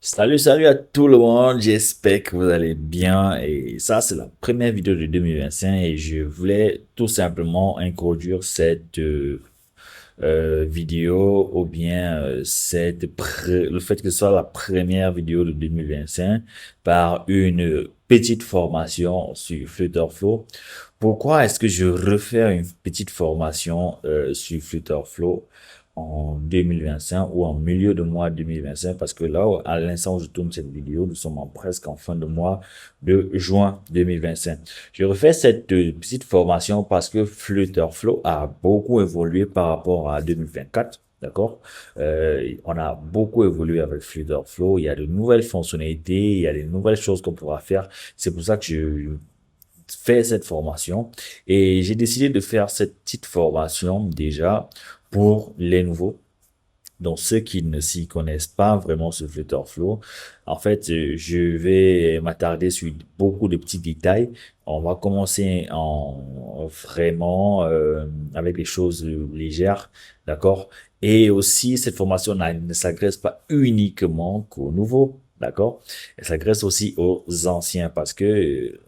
Salut à tout le monde, j'espère que vous allez bien et ça c'est la première vidéo de 2025 et je voulais tout simplement introduire cette vidéo ou bien le fait que ce soit la première vidéo de 2025 par une petite formation sur Flutter Flow. Pourquoi est-ce que je refais une petite formation sur Flutter Flow en 2025 ou en milieu de mois 2025? Parce que là, à l'instant où je tourne cette vidéo, nous sommes presque en fin de mois de juin 2025. Je refais cette petite formation parce que Flutter Flow a beaucoup évolué par rapport à 2024. D'accord? On a beaucoup évolué avec Flutter Flow. Il y a de nouvelles fonctionnalités, il y a de nouvelles choses qu'on pourra faire. C'est pour ça que je fais cette formation et j'ai décidé de faire cette petite formation déjà pour les nouveaux. Donc, ceux qui ne s'y connaissent pas vraiment sur Flutter Flow, en fait, je vais m'attarder sur beaucoup de petits détails. On va commencer en vraiment avec des choses légères, d'accord? Et aussi, cette formation ne s'adresse pas uniquement qu'aux nouveaux, d'accord? Elle s'adresse aussi aux anciens parce que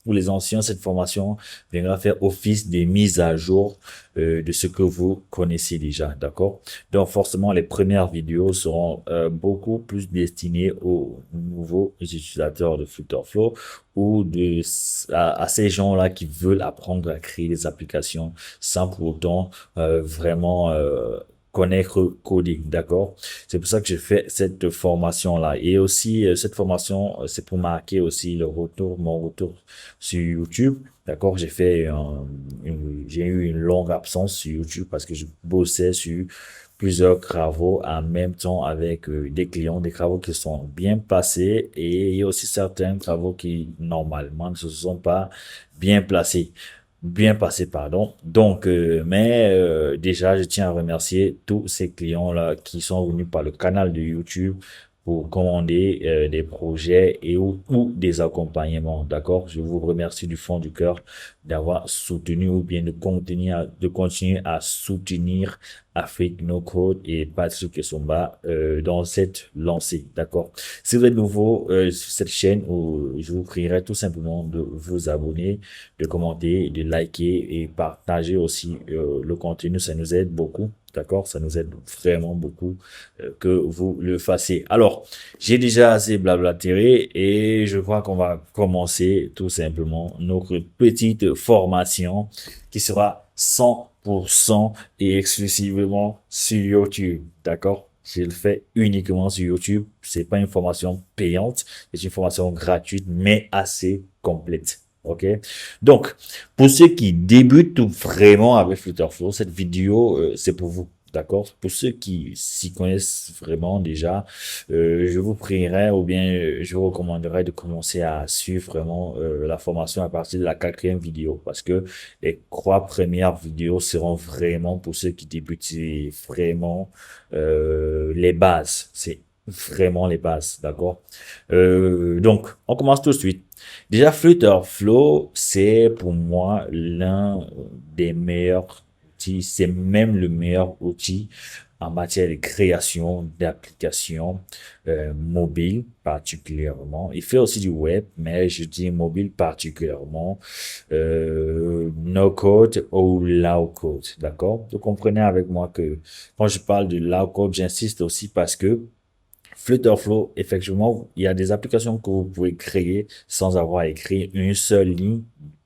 pour les anciens, cette formation viendra faire office de mise à jour de ce que vous connaissez déjà, d'accord? Donc forcément, les premières vidéos seront beaucoup plus destinées aux nouveaux utilisateurs de Flutterflow ou à ces gens-là qui veulent apprendre à créer des applications sans pour autant vraiment connaître coding, d'accord? C'est pour ça que j'ai fait cette formation-là. Et aussi, cette formation, c'est pour marquer aussi mon retour sur YouTube. D'accord, j'ai eu une longue absence sur YouTube parce que je bossais sur plusieurs travaux en même temps avec des clients, des travaux qui sont bien passés et il y a aussi certains travaux qui normalement ne se sont pas bien placés. Bien passés, pardon. Donc, déjà, je tiens à remercier tous ces clients-là qui sont venus par le canal de YouTube pour commander des projets ou des accompagnements. D'accord? Je vous remercie du fond du cœur d'avoir soutenu ou bien de continuer à soutenir Afrique No Code et Patrick Kesomba dans cette lancée. D'accord? Si vous êtes nouveau sur cette chaîne, je vous prierai tout simplement de vous abonner, de commenter, de liker et partager aussi le contenu. Ça nous aide beaucoup. D'accord? Ça nous aide vraiment beaucoup que vous le fassiez. Alors, j'ai déjà assez blablatéré et je crois qu'on va commencer tout simplement notre petite formation qui sera 100% et exclusivement sur YouTube. D'accord? Je le fais uniquement sur YouTube. C'est pas une formation payante, c'est une formation gratuite mais assez complète. OK? Donc, pour ceux qui débutent vraiment avec Flutterflow, cette vidéo, c'est pour vous. D'accord? Pour ceux qui s'y connaissent vraiment déjà, je vous prierai ou bien je vous recommanderais de commencer à suivre vraiment la formation à partir de la quatrième vidéo parce que les trois premières vidéos seront vraiment pour ceux qui débutent, c'est vraiment les bases. C'est vraiment les bases, d'accord? Donc, on commence tout de suite. Déjà, Flutter Flow, c'est pour moi l'un des meilleurs outils, c'est même le meilleur outil en matière de création d'applications mobiles particulièrement. Il fait aussi du web, mais je dis mobile particulièrement. No code ou low code, d'accord? Vous comprenez avec moi que quand je parle de low code, j'insiste aussi parce que Flutterflow, effectivement, il y a des applications que vous pouvez créer sans avoir écrit une seule ligne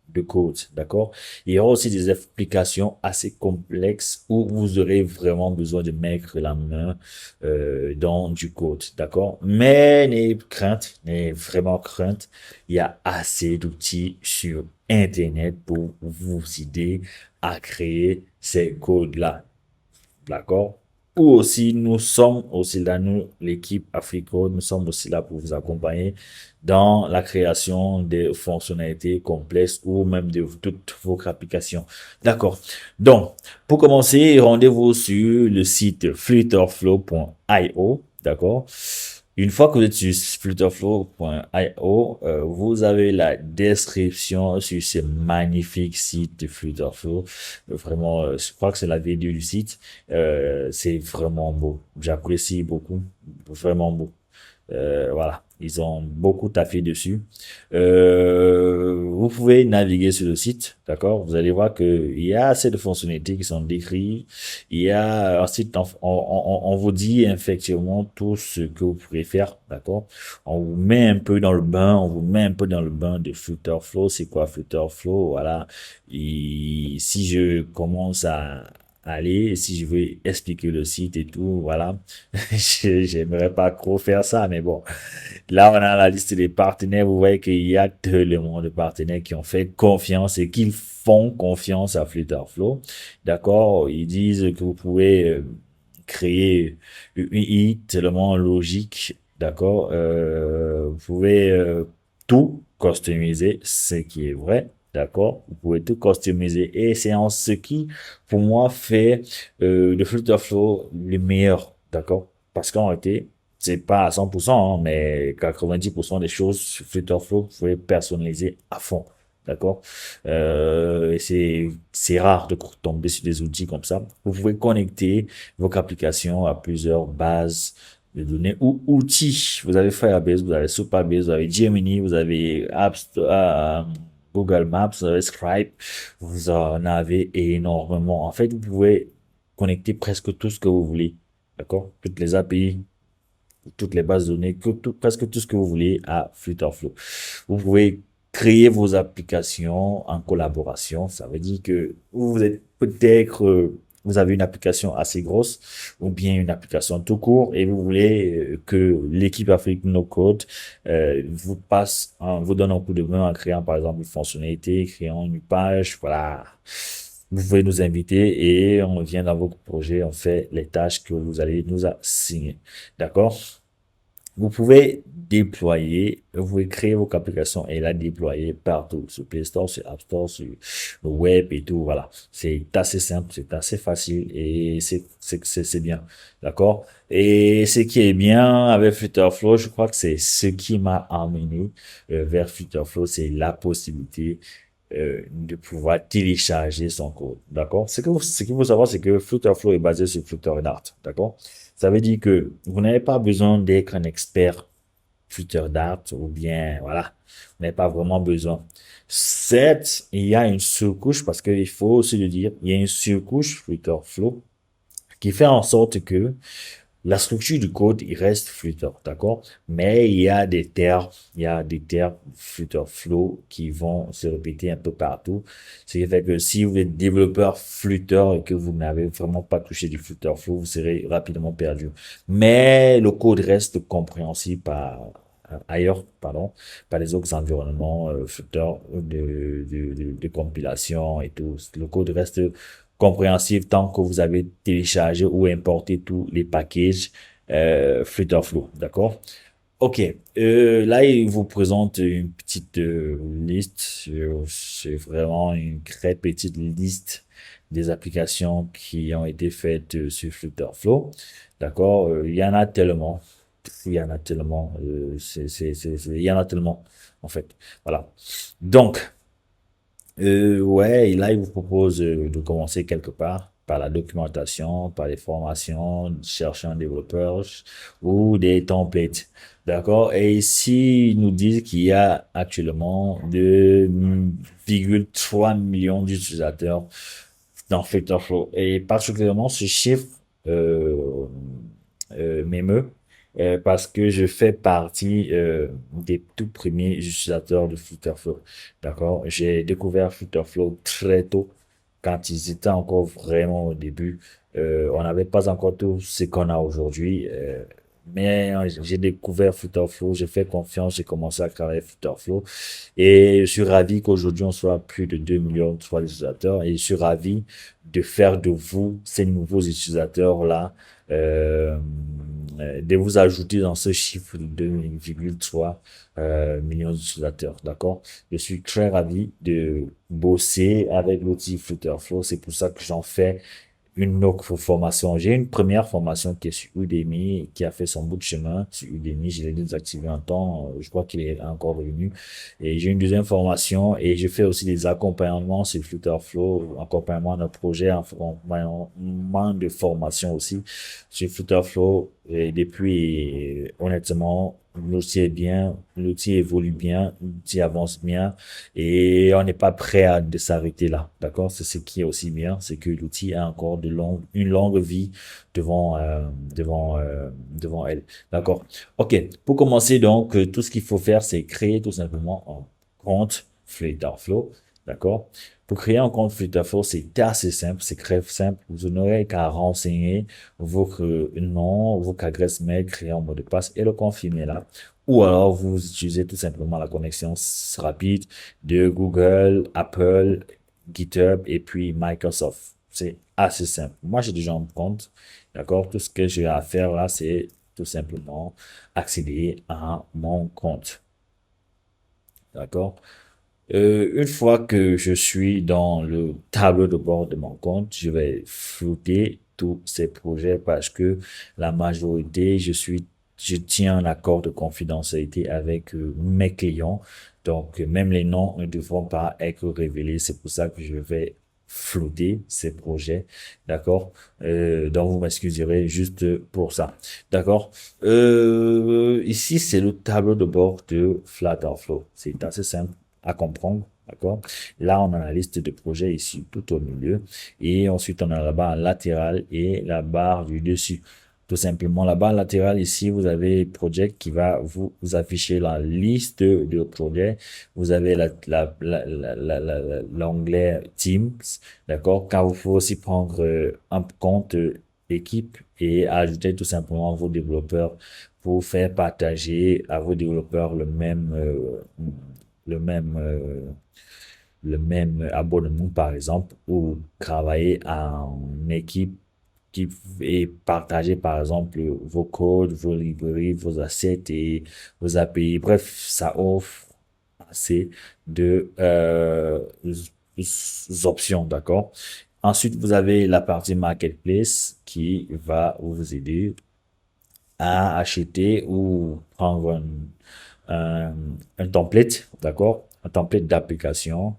de code, d'accord? Il y aura aussi des applications assez complexes où vous aurez vraiment besoin de mettre la main dans du code, d'accord? Mais n'ayez vraiment crainte, il y a assez d'outils sur Internet pour vous aider à créer ces codes-là. D'accord? Ou aussi, nous sommes aussi là, nous, l'équipe Africo, nous sommes aussi là pour vous accompagner dans la création des fonctionnalités complexes ou même de toutes vos applications. D'accord. Donc, pour commencer, rendez-vous sur le site flutterflow.io. D'accord. Une fois que vous êtes sur flutterflow.io, vous avez la description sur ce magnifique site de Flutterflow. Vraiment, je crois que c'est la vidéo du site. C'est vraiment beau. J'apprécie beaucoup. Vraiment beau. Voilà, ils ont beaucoup taffé dessus. Vous pouvez naviguer sur le site, d'accord? Vous allez voir que il y a assez de fonctionnalités qui sont décrites. Il y a ensuite on vous dit effectivement tout ce que vous pouvez faire, d'accord? On vous met un peu dans le bain, on vous met un peu dans le bain de Flutter Flow. C'est quoi Flutter Flow? Voilà. Et si je commence à aller, si je veux expliquer le site et tout, voilà. J'aimerais pas trop faire ça, mais bon. Là, on a la liste des partenaires. Vous voyez qu'il y a tellement de partenaires qui ont fait confiance et qui font confiance à Flutter Flow. D'accord? Ils disent que vous pouvez créer une UI tellement logique. D'accord? Vous pouvez tout customiser, ce qui est vrai. D'accord? Vous pouvez tout customiser. Et c'est en ce qui, pour moi, fait de Flutter Flow le meilleur. D'accord? Parce qu'en réalité, c'est pas à 100%, hein, mais 90% des choses sur Flutter Flow, vous pouvez personnaliser à fond. D'accord? Et c'est rare de tomber sur des outils comme ça. Vous pouvez connecter votre application à plusieurs bases de données ou outils. Vous avez Firebase, vous avez Supabase, vous avez Gemini, vous avez Google Maps, vous avez Scribe, vous en avez énormément. En fait, vous pouvez connecter presque tout ce que vous voulez. D'accord? Toutes les API, toutes les bases de données, presque tout ce que vous voulez à Flutterflow. Vous pouvez créer vos applications en collaboration. Ça veut dire que vous êtes peut-être, vous avez une application assez grosse ou bien une application tout court et vous voulez que l'équipe Afrique No Code vous passe, vous donne un coup de main en créant par exemple une fonctionnalité, créant une page, voilà. Vous pouvez nous inviter et on vient dans votre projet, on fait les tâches que vous allez nous assigner. D'accord? Vous pouvez déployer, vous pouvez créer vos applications et la déployer partout, sur Play Store, sur App Store, sur le web et tout, voilà. C'est assez simple, c'est assez facile et c'est bien. D'accord? Et ce qui est bien avec Flutterflow, je crois que c'est ce qui m'a amené vers Flutterflow, c'est la possibilité de pouvoir télécharger son code. D'accord? Ce qu'il faut savoir, c'est que Flutterflow est basé sur Flutterdart. D'accord? Ça veut dire que vous n'avez pas besoin d'être un expert Flutterdart ou bien, voilà, vous n'avez pas vraiment besoin. Certes, il y a une surcouche parce qu'il faut aussi le dire, il y a une surcouche Flutterflow qui fait en sorte que la structure du code, il reste Flutter, d'accord? Mais il y a des termes Flutter Flow qui vont se répéter un peu partout. Ce qui fait que si vous êtes développeur Flutter et que vous n'avez vraiment pas touché du Flutter Flow, vous serez rapidement perdu. Mais le code reste compréhensible ailleurs, pardon, par les autres environnements Flutter de compilation et tout. Le code reste compréhensible tant que vous avez téléchargé ou importé tous les packages Flutterflow, d'accord? Ok, là il vous présente une petite liste, c'est vraiment une très petite liste des applications qui ont été faites sur Flutterflow, d'accord? Il y en a tellement, il y en a tellement, il y en a tellement en fait, voilà. Donc ouais, et là, il vous propose de commencer quelque part par la documentation, par les formations, chercher un développeur ou des templates. D'accord? Et ici, ils nous disent qu'il y a actuellement 2,3 millions d'utilisateurs dans Flutterflow. Et particulièrement, ce chiffre m'émeut parce que je fais partie des tout premiers utilisateurs de Flutterflow. D'accord? J'ai découvert Flutterflow très tôt, quand ils étaient encore vraiment au début. On n'avait pas encore tout ce qu'on a aujourd'hui. Mais j'ai découvert Flutterflow, j'ai fait confiance, j'ai commencé à travailler Flutterflow et je suis ravi qu'aujourd'hui on soit plus de 2 millions de utilisateurs et je suis ravi de faire de vous ces nouveaux utilisateurs-là, de vous ajouter dans ce chiffre de 2,3 millions d'utilisateurs, d'accord? Je suis très ravi de bosser avec l'outil Flutterflow, c'est pour ça que j'en fais une autre formation. J'ai une première formation qui est sur Udemy, qui a fait son bout de chemin sur Udemy. Je l'ai désactivé un temps. Je crois qu'il est encore revenu. Et j'ai une deuxième formation et je fais aussi des accompagnements sur Flutter Flow, accompagnement de projet, accompagnement de formation aussi sur Flutter Flow. Et depuis, honnêtement, l'outil est bien, l'outil évolue bien, l'outil avance bien et on n'est pas prêt à de s'arrêter là. D'accord? C'est ce qui est aussi bien, c'est que l'outil a encore une longue vie devant, devant elle. D'accord? Ok. Pour commencer, donc, tout ce qu'il faut faire, c'est créer tout simplement un compte Flutter D'accord? Pour créer un compte Flutter c'est assez simple, c'est très simple. Vous n'aurez qu'à renseigner votre nom, votre adresse mail, créer un mot de passe et le confirmer là. Ou alors, vous utilisez tout simplement la connexion rapide de Google, Apple, GitHub et puis Microsoft. C'est assez simple. Moi, j'ai déjà un compte. D'accord? Tout ce que j'ai à faire là, c'est tout simplement accéder à mon compte. D'accord? Une fois que je suis dans le tableau de bord de mon compte, je vais flouter tous ces projets parce que la majorité, je tiens un accord de confidentialité avec mes clients. Donc, même les noms ne devront pas être révélés. C'est pour ça que je vais flouter ces projets. D'accord? Donc, vous m'excuserez juste pour ça. D'accord? Ici, c'est le tableau de bord de Flutterflow. C'est assez simple à comprendre. D'accord? Là, on a la liste de projets ici tout au milieu. Et ensuite, on a la barre latérale et la barre du dessus. Tout simplement, la barre latérale ici, vous avez Project qui va vous afficher la liste de projets. Vous avez l'onglet Teams. D'accord? Car vous pouvez aussi prendre un compte équipe et ajouter tout simplement vos développeurs pour faire partager à vos développeurs le même, euh, le même abonnement, par exemple, ou travailler en équipe qui et partager, par exemple, vos codes, vos librairies, vos assets et vos API. Bref, ça offre assez de options, d'accord? Ensuite, vous avez la partie marketplace qui va vous aider à acheter ou prendre un, un template, d'accord? Un template d'application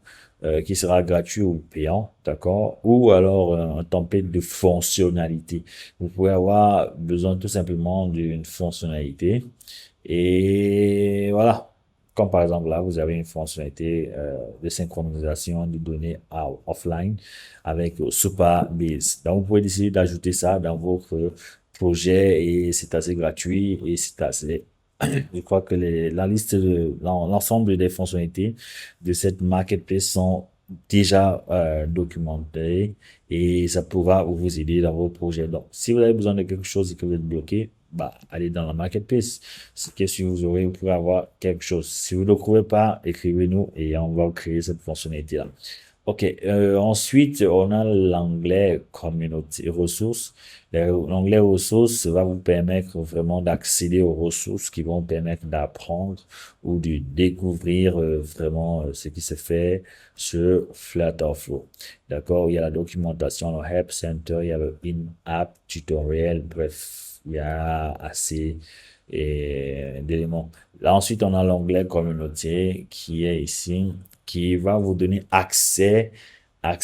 qui sera gratuit ou payant, d'accord? Ou alors un template de fonctionnalité. Vous pouvez avoir besoin tout simplement d'une fonctionnalité et voilà. Comme par exemple là, vous avez une fonctionnalité de synchronisation de données offline avec Supabase. Donc, vous pouvez décider d'ajouter ça dans votre projet et c'est assez gratuit et c'est assez je crois que la liste l'ensemble des fonctionnalités de cette marketplace sont déjà documentées et ça pourra vous aider dans vos projets. Donc, si vous avez besoin de quelque chose et que vous êtes bloqué, bah, allez dans la marketplace. C'est que si vous aurez, vous pouvez avoir quelque chose. Si vous ne le trouvez pas, écrivez-nous et on va créer cette fonctionnalité-là. Ok, ensuite, on a l'anglais communauté ressources. L'anglais ressources va vous permettre vraiment d'accéder aux ressources qui vont permettre d'apprendre ou de découvrir vraiment ce qui se fait sur Flutterflow. D'accord? Il y a la documentation, le Help Center, il y a le in-app tutoriel, bref, il y a assez d'éléments. Là, ensuite, on a l'onglet communauté qui est ici, qui va vous donner accès à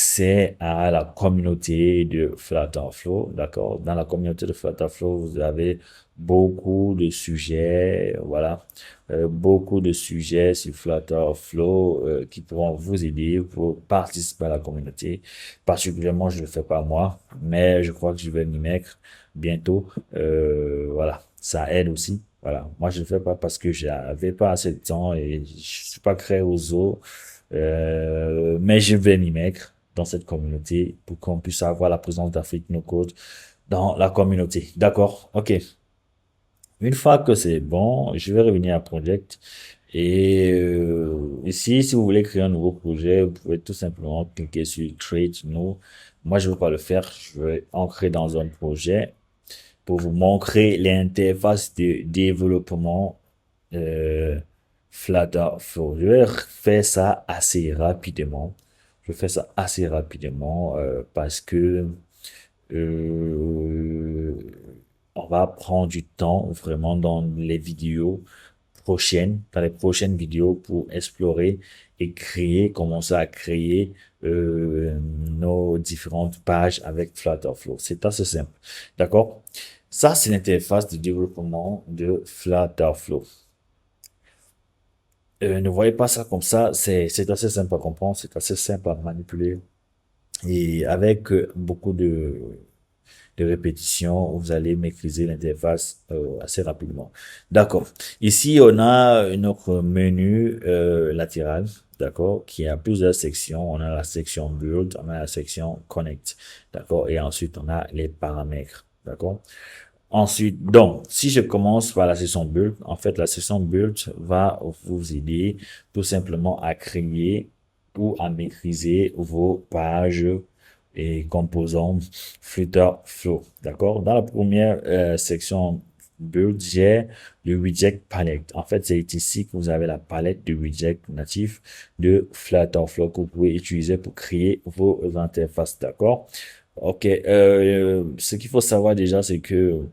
la communauté de Flutterflow, d'accord? Dans la communauté de Flutterflow, vous avez beaucoup de sujets, voilà, beaucoup de sujets sur Flutterflow qui pourront vous aider pour participer à la communauté. Particulièrement, je le fais pas moi, mais je crois que je vais m'y mettre bientôt. Voilà, ça aide aussi. Voilà, moi je le fais pas parce que j'avais pas assez de temps et je suis pas créé aux eaux. Mais je vais m'y mettre dans cette communauté pour qu'on puisse avoir la présence d'Afrique No Code dans la communauté. D'accord? Ok. Une fois que c'est bon, je vais revenir à Project. Et ici, si vous voulez créer un nouveau projet, vous pouvez tout simplement cliquer sur Create New. Moi, je ne veux pas le faire. Je vais ancrer dans un projet pour vous montrer l'interface de développement euh, Flutter. Je vais faire ça assez rapidement. Je fais ça assez rapidement parce que Euh, on va prendre du temps vraiment dans les vidéos prochaines, dans les prochaines vidéos pour explorer et créer, commencer à créer nos différentes pages avec Flutterflow. C'est assez simple. D'accord? Ça, c'est l'interface de développement de Flutterflow. Ne voyez pas ça comme ça, c'est assez simple à comprendre, c'est assez simple à manipuler. Et avec beaucoup de répétitions, vous allez maîtriser l'interface assez rapidement. D'accord. Ici, on a notre menu latéral, d'accord, qui a plusieurs sections. On a la section Build, on a la section Connect, d'accord, et ensuite on a les paramètres, d'accord. Ensuite, donc, si je commence par la section Build, en fait, la section Build va vous aider tout simplement à créer ou à maîtriser vos pages et composants Flutter Flow. D'accord? Dans la première section Build, j'ai le widget palette. En fait, c'est ici que vous avez la palette de widgets natifs de Flutter Flow que vous pouvez utiliser pour créer vos interfaces. D'accord? Ok, ce qu'il faut savoir déjà, c'est que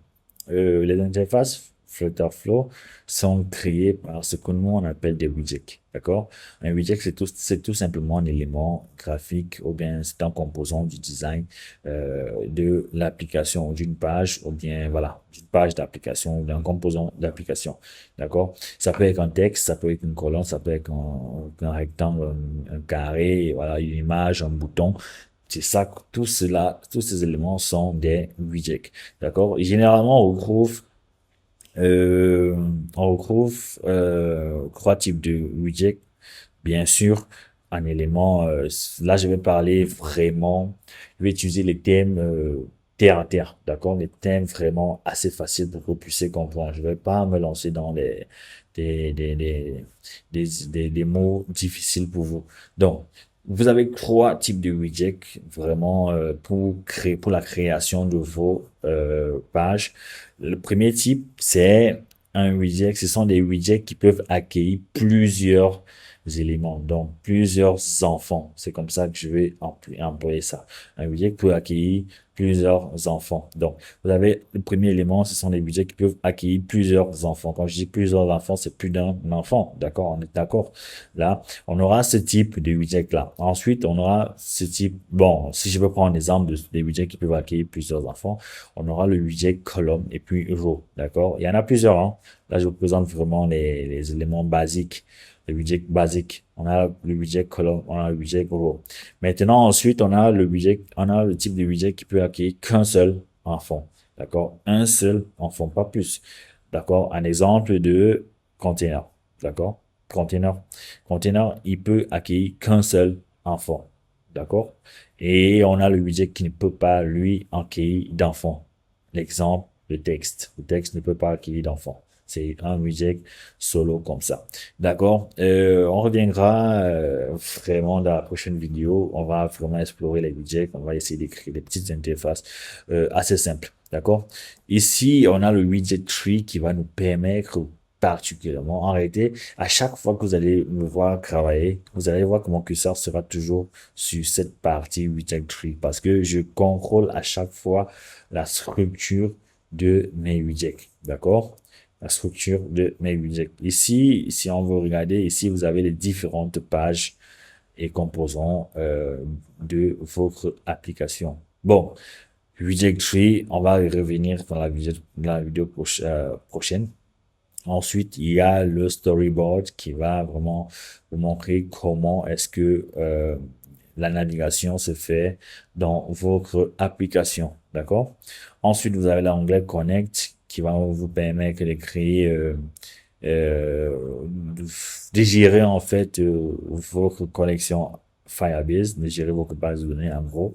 les interfaces Flutterflow sont créées par ce que nous on appelle des widgets, d'accord? Un widget, c'est tout simplement un élément graphique ou bien c'est un composant du design de l'application d'une page ou bien voilà d'une page d'application ou d'un composant d'application, d'accord? Ça peut être un texte, ça peut être une colonne, ça peut être un rectangle, un carré, voilà une image, un bouton. C'est ça, tout cela, tous ces éléments sont des widgets. D'accord? Et généralement, euh, on retrouve trois types de widgets. Bien sûr, un élément, là, je vais parler vraiment, je vais utiliser les thèmes terre à terre. D'accord? Les thèmes vraiment assez faciles pour que vous puissiez comprendre. Je vais pas me lancer dans des, des, des, des mots difficiles pour vous. Donc, vous avez trois types de widgets vraiment pour créer, pour la création de vos pages. Le premier type, c'est un widget. Ce sont des widgets qui peuvent accueillir plusieurs éléments, donc plusieurs enfants. C'est comme ça que je vais employer ça. Un widget peut accueillir plusieurs enfants. Donc, vous avez le premier élément, ce sont des widgets qui peuvent accueillir plusieurs enfants. Quand je dis plusieurs enfants, c'est plus d'un enfant. D'accord? On est d'accord? Là, on aura ce type de widget-là. Ensuite, on aura ce type, bon, si je veux prendre un exemple des widgets qui peuvent accueillir plusieurs enfants, on aura le widget column et puis row. D'accord? Il y en a plusieurs, hein. Là, je vous présente vraiment les éléments basiques, le widget basique. On a le widget column, on a le widget row. Maintenant, ensuite, on a le type de widget qui peut accueillir qu'un seul enfant. D'accord? Un seul enfant, pas plus. D'accord? Un exemple de container. D'accord? Container. Container, il peut accueillir qu'un seul enfant. D'accord? Et on a le widget qui ne peut pas, lui, accueillir d'enfant. L'exemple, le texte. Le texte ne peut pas accueillir d'enfant. C'est un widget solo comme ça. D'accord? On reviendra vraiment dans la prochaine vidéo. On va vraiment explorer les widgets. On va essayer d'écrire des petites interfaces assez simples. D'accord? Ici, on a le widget tree qui va nous permettre particulièrement. En réalité, à chaque fois que vous allez me voir travailler, vous allez voir que mon curseur sera toujours sur cette partie widget tree parce que je contrôle à chaque fois la structure de mes widgets. D'accord? La structure de mes widgets. Ici, si on veut regarder, ici, vous avez les différentes pages et composants de votre application. Bon, widget tree, on va y revenir dans la vidéo prochaine. Ensuite, il y a le storyboard qui va vraiment vous montrer comment est-ce que la navigation se fait dans votre application. D'accord? Ensuite, vous avez l'onglet Connect qui va vous permettre de créer, de gérer en fait votre connexion Firebase, de gérer votre base de données en gros.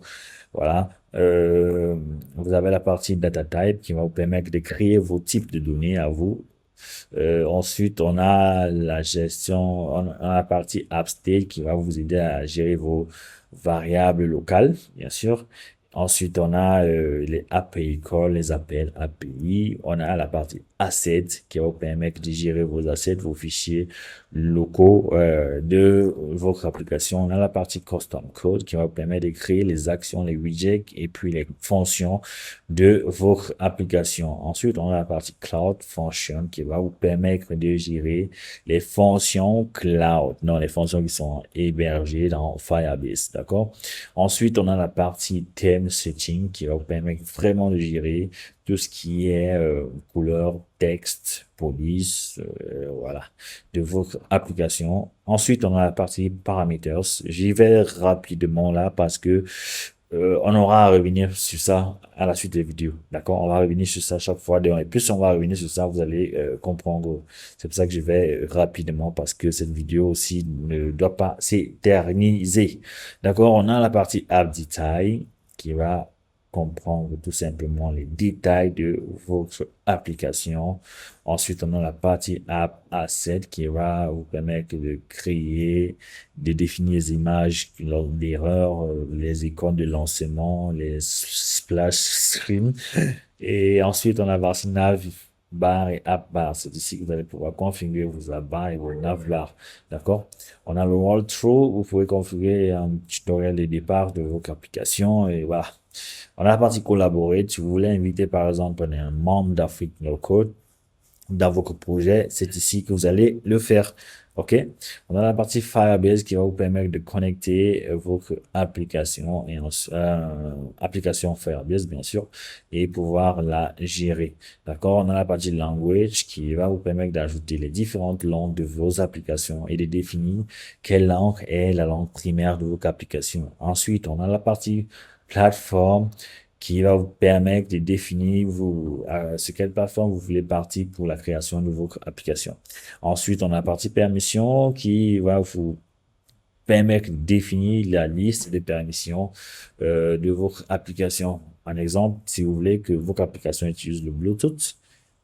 Voilà. Vous avez la partie Data Type qui va vous permettre de créer vos types de données à vous. Ensuite, on a la gestion, on a la partie AppState qui va vous aider à gérer vos variables locales, bien sûr. Ensuite, on a les API calls, les appels API. On a la partie assets qui va vous permettre de gérer vos assets, vos fichiers locaux de votre application. On a la partie custom code qui va vous permettre de créer les actions, les widgets et puis les fonctions de votre application. Ensuite, on a la partie cloud function qui va vous permettre de gérer les fonctions cloud, non, les fonctions qui sont hébergées dans Firebase, d'accord? Ensuite, on a la partie theme setting qui va vous permettre vraiment de gérer tout ce qui est couleur, texte, police, voilà, de votre application. Ensuite, on a la partie parameters. J'y vais rapidement là parce que on aura à revenir sur ça à la suite des vidéos. D'accord? On va revenir sur ça chaque fois. Et plus on va revenir sur ça, vous allez comprendre. C'est pour ça que je vais rapidement parce que cette vidéo aussi ne doit pas s'éterniser. D'accord? On a la partie app detail qui va comprendre tout simplement les détails de votre application. Ensuite, on a la partie app asset qui va vous permettre de créer, de définir les images lors d'erreurs, les icônes de lancement, les splash screens. Et ensuite, on a la partie nav bar et app bar. C'est ici que vous allez pouvoir configurer vos app bar et vos nav bar. D'accord? On a le walkthrough. Vous pouvez configurer un tutoriel de départ de votre application et voilà. On a la partie collaborer. Si vous voulez inviter, par exemple, un membre d'Afrique No Code dans votre projet, c'est ici que vous allez le faire. OK? On a la partie Firebase qui va vous permettre de connecter votre application et application Firebase, bien sûr, et pouvoir la gérer. D'accord? On a la partie language qui va vous permettre d'ajouter les différentes langues de vos applications et de définir quelle langue est la langue primaire de votre application. Ensuite, on a la partie plateforme qui va vous permettre de définir sur quelle plateforme vous voulez partir pour la création de votre application. Ensuite, on a la partie permission qui va vous permettre de définir la liste de permissions de votre application. Un exemple, si vous voulez que votre application utilise le Bluetooth,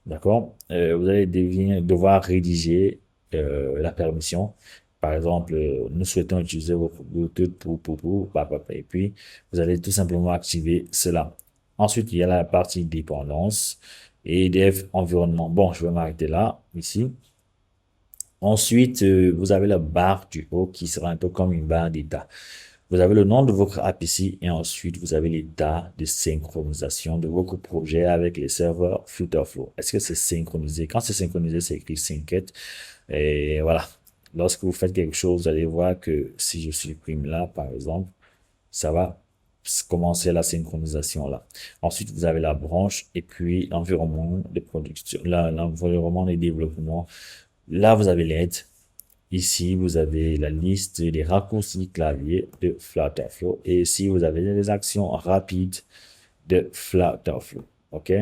d'accord, vous allez devoir rédiger la permission. Par exemple, nous souhaitons utiliser votre Bluetooth et puis vous allez tout simplement activer cela. Ensuite, il y a la partie dépendance et dev environnement. Bon, je vais m'arrêter là, ici. Ensuite, vous avez la barre du haut qui sera un peu comme une barre d'état. Vous avez le nom de votre app ici et ensuite vous avez l'état de synchronisation de votre projet avec les serveurs Flutterflow. Est-ce que c'est synchronisé? Quand c'est synchronisé, c'est écrit synced. Et voilà. Lorsque vous faites quelque chose, vous allez voir que si je supprime là, par exemple, ça va commencer la synchronisation là. Ensuite, vous avez la branche et puis l'environnement de production, l'environnement de développement. Là, vous avez l'aide. Ici, vous avez la liste des raccourcis clavier de Flutterflow. Et ici, vous avez les actions rapides de Flutterflow. OK?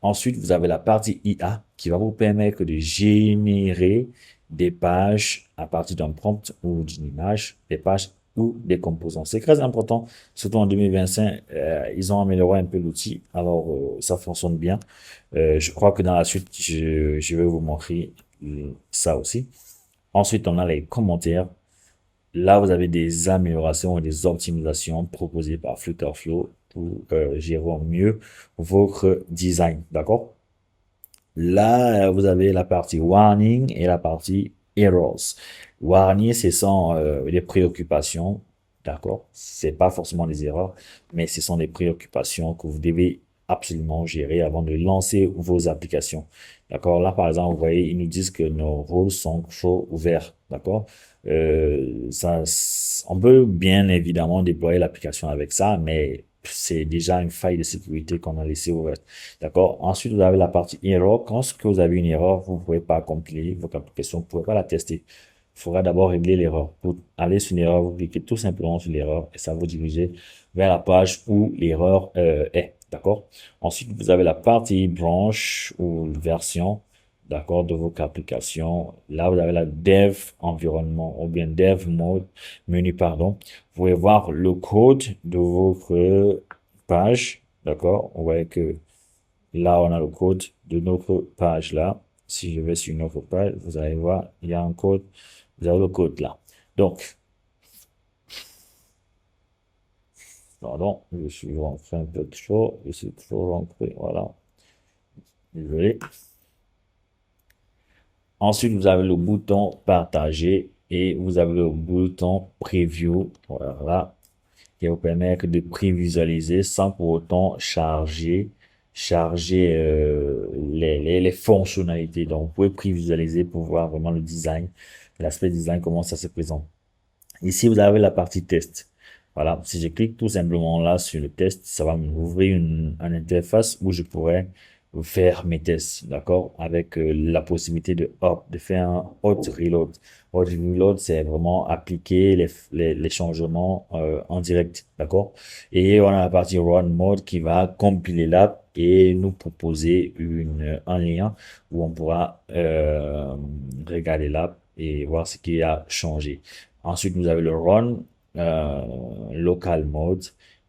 Ensuite, vous avez la partie IA qui va vous permettre de générer des pages à partir d'un prompt ou d'une image, des pages ou des composants. C'est très important, surtout en 2025, ils ont amélioré un peu l'outil, alors ça fonctionne bien. Je crois que dans la suite, je vais vous montrer ça aussi. Ensuite, on a les commentaires. Là, vous avez des améliorations et des optimisations proposées par Flutterflow pour gérer au mieux votre design. D'accord? Là, vous avez la partie warning et la partie errors. Warning, ce sont les préoccupations. D'accord? C'est pas forcément des erreurs, mais ce sont des préoccupations que vous devez absolument gérer avant de lancer vos applications. D'accord? Là, par exemple, vous voyez, ils nous disent que nos rôles sont trop ouverts. D'accord? On peut bien évidemment déployer l'application avec ça, mais c'est déjà une faille de sécurité qu'on a laissée ouverte. D'accord? Ensuite, vous avez la partie erreur. Quand vous avez une erreur, vous ne pouvez pas compiler votre application, vous ne pouvez pas la tester. Il faudra d'abord régler l'erreur. Pour aller sur une erreur, vous cliquez tout simplement sur l'erreur et ça va vous diriger vers la page où l'erreur est. D'accord? Ensuite, vous avez la partie branche ou version, d'accord, de votre application. Là, vous avez la dev environnement ou bien dev mode, menu, pardon. Vous pouvez voir le code de votre page, d'accord? On voit que là, on a le code de notre page là. Si je vais sur une autre page, vous allez voir, il y a un code, vous avez le code là. Donc, Pardon, je suis rentré un peu de chaud. Je suis toujours rentré. Voilà. Désolé. Ensuite, vous avez le bouton partager et vous avez le bouton preview. Voilà. Qui va vous permettre de prévisualiser sans pour autant charger les fonctionnalités. Donc, vous pouvez prévisualiser pour voir vraiment le design, l'aspect design, comment ça se présente. Ici, vous avez la partie test. Voilà, si je clique tout simplement là sur le test, ça va m'ouvrir une interface où je pourrais faire mes tests, d'accord, avec la possibilité de faire un hot reload. Hot reload, c'est vraiment appliquer les changements en direct, d'accord. Et on a la partie run mode qui va compiler l'app et nous proposer un lien où on pourra regarder l'app et voir ce qui a changé. Ensuite, vous avez le run local mode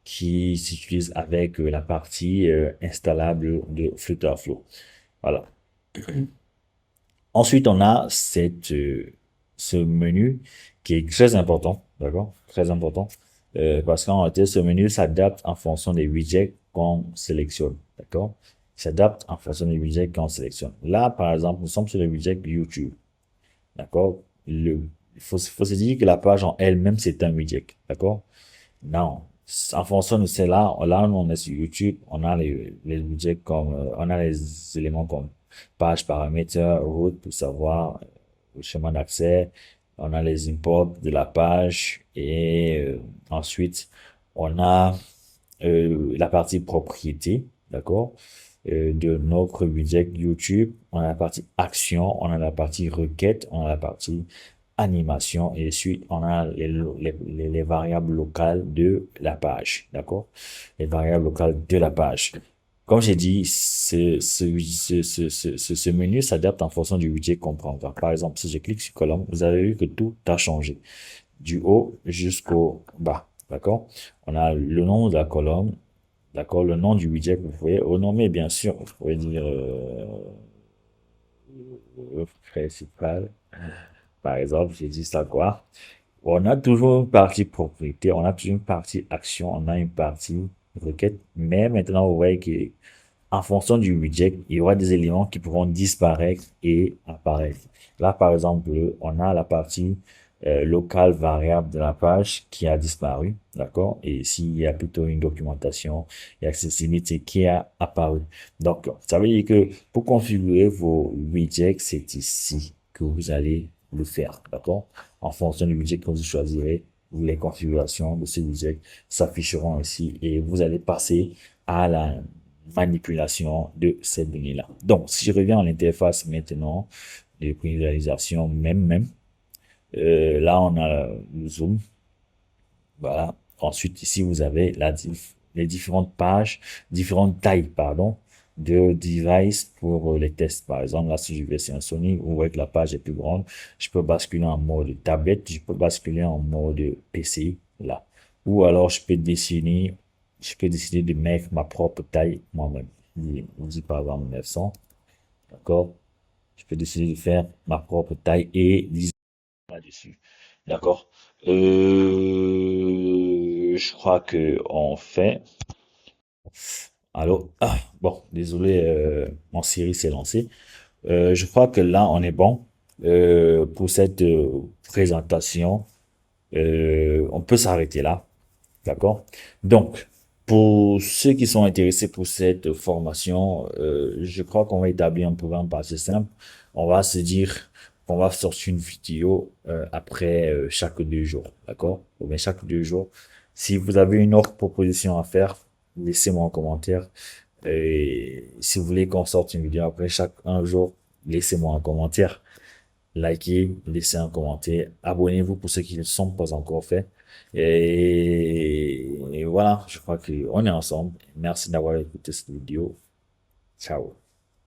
qui s'utilise avec la partie installable de Flutterflow. Voilà. Ensuite, on a ce menu qui est très important, d'accord? Très important. Parce qu'en réalité, ce menu s'adapte en fonction des widgets qu'on sélectionne, d'accord? Il s'adapte en fonction des widgets qu'on sélectionne. Là, par exemple, nous sommes sur le widget YouTube. D'accord? Il faut se dire que la page en elle-même, c'est un widget. D'accord? Non. En fonction de cela, là, on est sur YouTube, on a les widgets comme, on a les éléments comme page, paramètres, route pour savoir le chemin d'accès. On a les imports de la page et ensuite, on a la partie propriété, d'accord, de notre widget YouTube. On a la partie action, on a la partie requête, on a la partie animation et ensuite on a les variables locales de la page, d'accord? Les variables locales de la page. Comme j'ai dit, ce menu s'adapte en fonction du widget qu'on prend. Donc, par exemple, si je clique sur colonne, vous avez vu que tout a changé du haut jusqu'au bas. D'accord? On a le nom de la colonne, d'accord? Le nom du widget, vous pouvez renommer, bien sûr. Vous pouvez dire principal. Par exemple, j'ai dit ça quoi? On a toujours une partie propriété, on a toujours une partie action, on a une partie requête. Mais maintenant, vous voyez que en fonction du widget, il y aura des éléments qui pourront disparaître et apparaître. Là, par exemple, on a la partie locale variable de la page qui a disparu, d'accord? Et ici, il y a plutôt une documentation et accessibilité qui a apparu. Donc, ça veut dire que pour configurer vos widgets, c'est ici que vous allez le faire, d'accord? En fonction du widget que vous choisirez, les configurations de ce widget s'afficheront ici et vous allez passer à la manipulation de cette donnée-là. Donc, si je reviens à l'interface maintenant de visualisation là, on a le zoom. Voilà. Ensuite, ici, vous avez les différentes pages, différentes tailles, pardon, de device pour les tests. Par exemple, là, si je vais sur un Sony, vous voyez que la page est plus grande. Je peux basculer en mode tablette, je peux basculer en mode PC, là. Ou alors, je peux décider de mettre ma propre taille moi-même. On dit par exemple 900, d'accord? Je peux décider de faire ma propre taille et là-dessus. D'accord. Je crois que on fait. Allô? Ah, bon, désolé, mon Siri s'est lancé. Je crois que là, on est bon pour cette présentation. On peut s'arrêter là. D'accord? Donc, pour ceux qui sont intéressés pour cette formation, je crois qu'on va établir un programme assez simple. On va se dire qu'on va sortir une vidéo après chaque 2 jours. D'accord? Ou bien chaque 2 jours. Si vous avez une autre proposition à faire, laissez-moi en commentaire. Et si vous voulez qu'on sorte une vidéo après chaque 1 jour, laissez-moi un commentaire. Likez, laissez un commentaire, abonnez-vous pour ceux qui ne le sont pas encore faits. Et voilà, je crois qu'on est ensemble. Merci d'avoir écouté cette vidéo. Ciao.